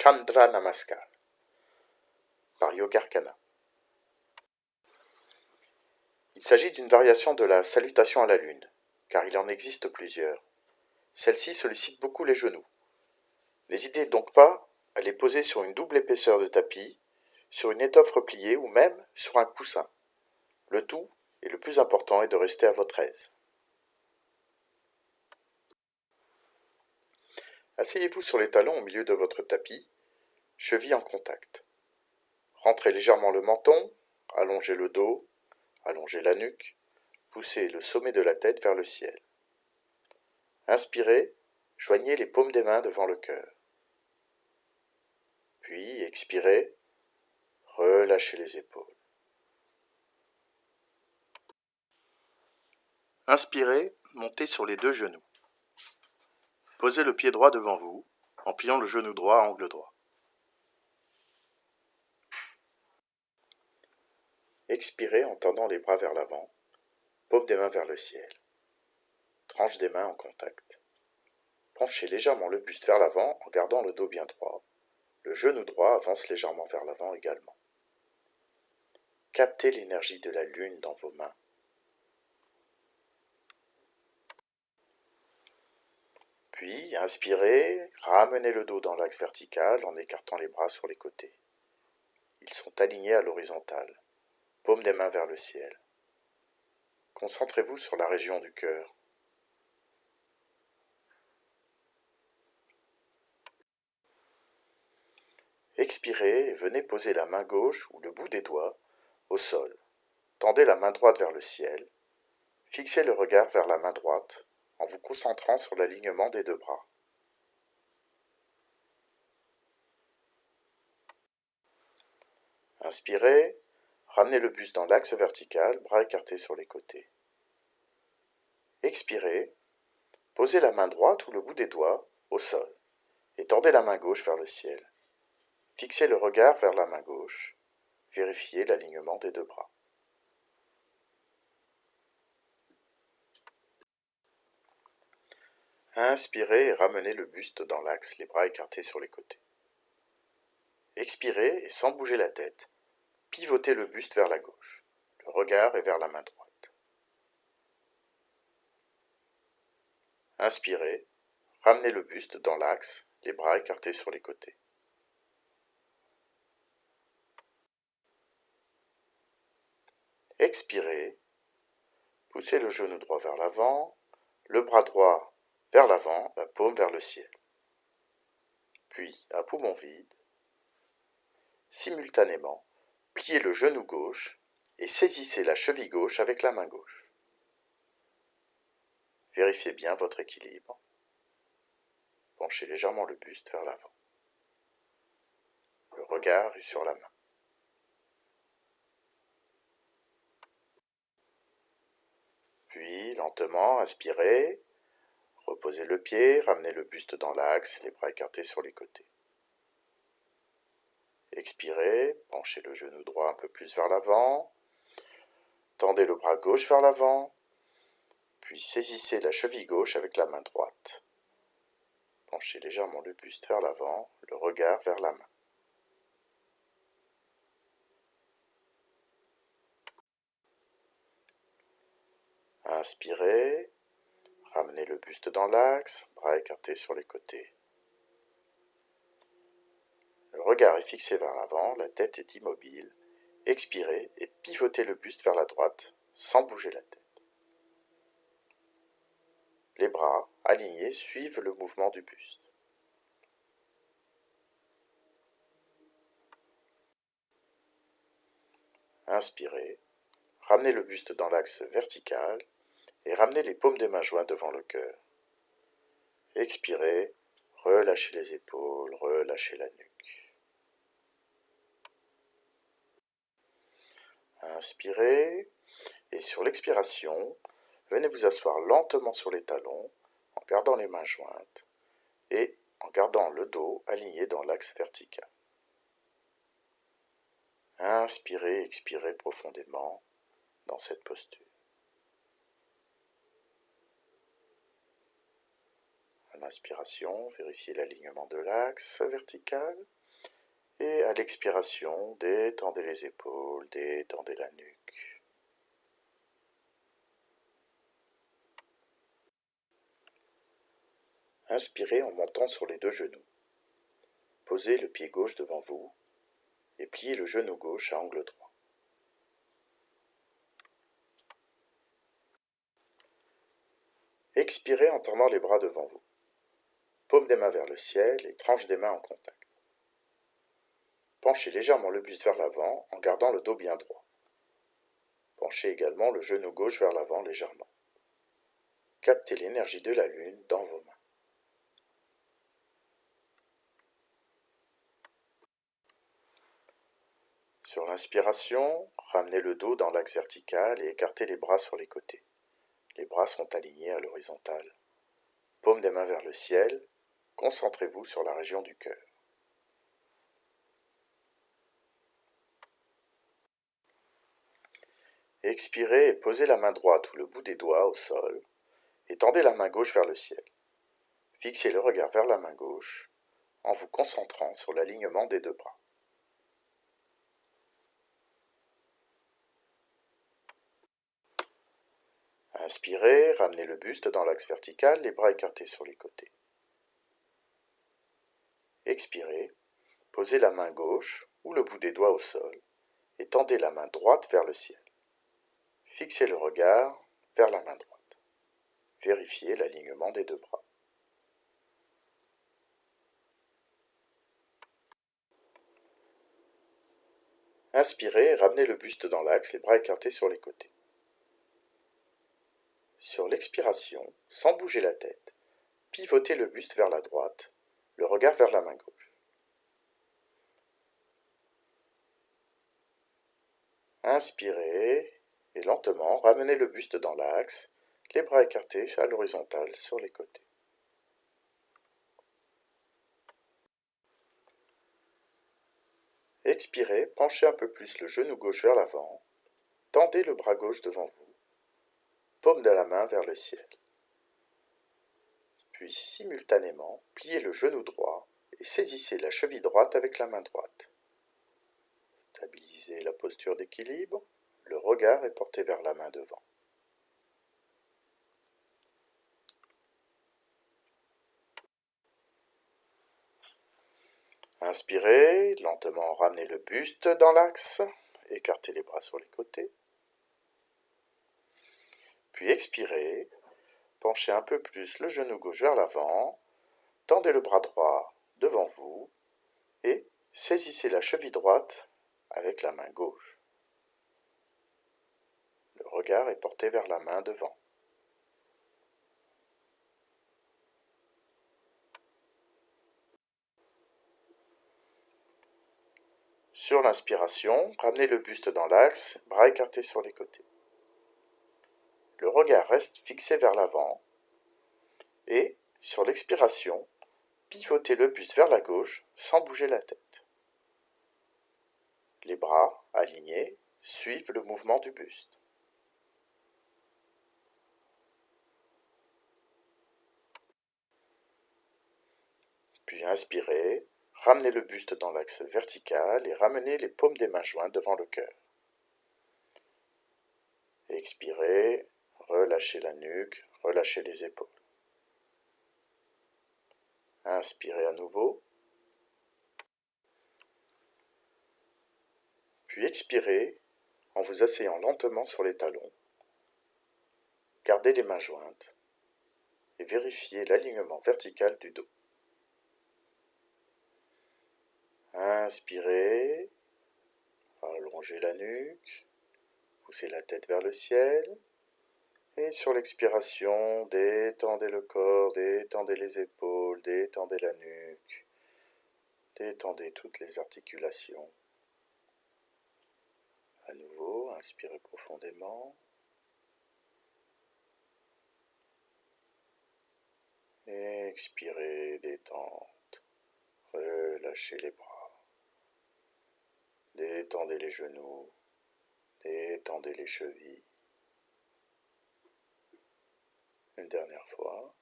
Chandra Namaskar par Yogarkana. Il s'agit d'une variation de la salutation à la lune, car il en existe plusieurs. Celle-ci sollicite beaucoup les genoux. N'hésitez donc pas à les poser sur une double épaisseur de tapis, sur une étoffe repliée ou même sur un coussin. Le tout, et le plus important, est de rester à votre aise. Asseyez-vous sur les talons au milieu de votre tapis, chevilles en contact. Rentrez légèrement le menton, allongez le dos, allongez la nuque, poussez le sommet de la tête vers le ciel. Inspirez, joignez les paumes des mains devant le cœur. Puis expirez, relâchez les épaules. Inspirez, montez sur les deux genoux. Posez le pied droit devant vous, en pliant le genou droit à angle droit. Expirez en tendant les bras vers l'avant, paumes des mains vers le ciel. Tranches des mains en contact. Penchez légèrement le buste vers l'avant en gardant le dos bien droit. Le genou droit avance légèrement vers l'avant également. Captez l'énergie de la lune dans vos mains. Puis, inspirez, ramenez le dos dans l'axe vertical en écartant les bras sur les côtés. Ils sont alignés à l'horizontale. Paumes des mains vers le ciel. Concentrez-vous sur la région du cœur. Expirez et venez poser la main gauche ou le bout des doigts au sol. Tendez la main droite vers le ciel. Fixez le regard vers la main droite en vous concentrant sur l'alignement des deux bras. Inspirez, ramenez le buste dans l'axe vertical, bras écartés sur les côtés. Expirez, posez la main droite ou le bout des doigts au sol et tendez la main gauche vers le ciel. Fixez le regard vers la main gauche. Vérifiez l'alignement des deux bras. Inspirez et ramenez le buste dans l'axe, les bras écartés sur les côtés. Expirez et sans bouger la tête, pivotez le buste vers la gauche. Le regard est vers la main droite. Inspirez, ramenez le buste dans l'axe, les bras écartés sur les côtés. Expirez, poussez le genou droit vers l'avant, le bras droit vers l'avant, la paume vers le ciel. Puis, à poumon vide, simultanément, pliez le genou gauche et saisissez la cheville gauche avec la main gauche. Vérifiez bien votre équilibre. Penchez légèrement le buste vers l'avant. Le regard est sur la main. Puis, lentement, inspirez, reposez le pied, ramenez le buste dans l'axe, les bras écartés sur les côtés. Expirez, penchez le genou droit un peu plus vers l'avant, tendez le bras gauche vers l'avant, puis saisissez la cheville gauche avec la main droite. Penchez légèrement le buste vers l'avant, le regard vers la main. Inspirez, ramenez le buste dans l'axe, bras écartés sur les côtés. Le regard est fixé vers l'avant, la tête est immobile. Expirez et pivotez le buste vers la droite, sans bouger la tête. Les bras, alignés, suivent le mouvement du buste. Inspirez, ramenez le buste dans l'axe vertical et ramenez les paumes des mains jointes devant le cœur. Expirez, relâchez les épaules, relâchez la nuque. Inspirez, et sur l'expiration, venez vous asseoir lentement sur les talons, en gardant les mains jointes, et en gardant le dos aligné dans l'axe vertical. Inspirez, expirez profondément dans cette posture. À l'inspiration, vérifiez l'alignement de l'axe vertical. Et à l'expiration, détendez les épaules, détendez la nuque. Inspirez en montant sur les deux genoux. Posez le pied gauche devant vous et pliez le genou gauche à angle droit. Expirez en tendant les bras devant vous. Paume des mains vers le ciel et tranche des mains en contact. Penchez légèrement le buste vers l'avant en gardant le dos bien droit. Penchez également le genou gauche vers l'avant légèrement. Captez l'énergie de la lune dans vos mains. Sur l'inspiration, ramenez le dos dans l'axe vertical et écartez les bras sur les côtés. Les bras sont alignés à l'horizontale. Paume des mains vers le ciel, concentrez-vous sur la région du cœur. Expirez et posez la main droite ou le bout des doigts au sol et tendez la main gauche vers le ciel. Fixez le regard vers la main gauche en vous concentrant sur l'alignement des deux bras. Inspirez, ramenez le buste dans l'axe vertical, les bras écartés sur les côtés. Expirez, posez la main gauche ou le bout des doigts au sol et tendez la main droite vers le ciel. Fixez le regard vers la main droite. Vérifiez l'alignement des deux bras. Inspirez, ramenez le buste dans l'axe, les bras écartés sur les côtés. Sur l'expiration, sans bouger la tête, pivotez le buste vers la droite, le regard vers la main gauche. Inspirez et lentement ramenez le buste dans l'axe, les bras écartés à l'horizontale sur les côtés. Expirez, penchez un peu plus le genou gauche vers l'avant, tendez le bras gauche devant vous, paume de la main vers le ciel. Puis simultanément, pliez le genou droit et saisissez la cheville droite avec la main droite. Stabilisez la posture d'équilibre, le regard est porté vers la main devant. Inspirez, lentement ramenez le buste dans l'axe, écartez les bras sur les côtés. Puis expirez, penchez un peu plus le genou gauche vers l'avant, tendez le bras droit devant vous et saisissez la cheville droite avec la main gauche. Le regard est porté vers la main devant. Sur l'inspiration, ramenez le buste dans l'axe, bras écartés sur les côtés. Le regard reste fixé vers l'avant et, sur l'expiration, pivotez le buste vers la gauche sans bouger la tête. Les bras, alignés, suivent le mouvement du buste. Puis inspirez, ramenez le buste dans l'axe vertical et ramenez les paumes des mains jointes devant le cœur. Expirez, relâchez la nuque, relâchez les épaules. Inspirez à nouveau. Puis expirez en vous asseyant lentement sur les talons. Gardez les mains jointes et vérifiez l'alignement vertical du dos. Inspirez, allongez la nuque, poussez la tête vers le ciel. Et sur l'expiration, détendez le corps, détendez les épaules, détendez la nuque, détendez toutes les articulations. À nouveau, inspirez profondément. Expirez, détente. Relâchez les bras. Détendez les genoux. Détendez les chevilles. Une dernière fois.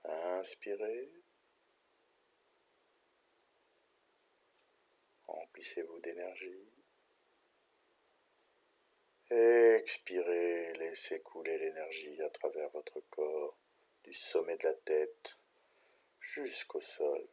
Inspirez. Remplissez-vous d'énergie. Expirez, laissez couler l'énergie à travers votre corps, du sommet de la tête jusqu'au sol.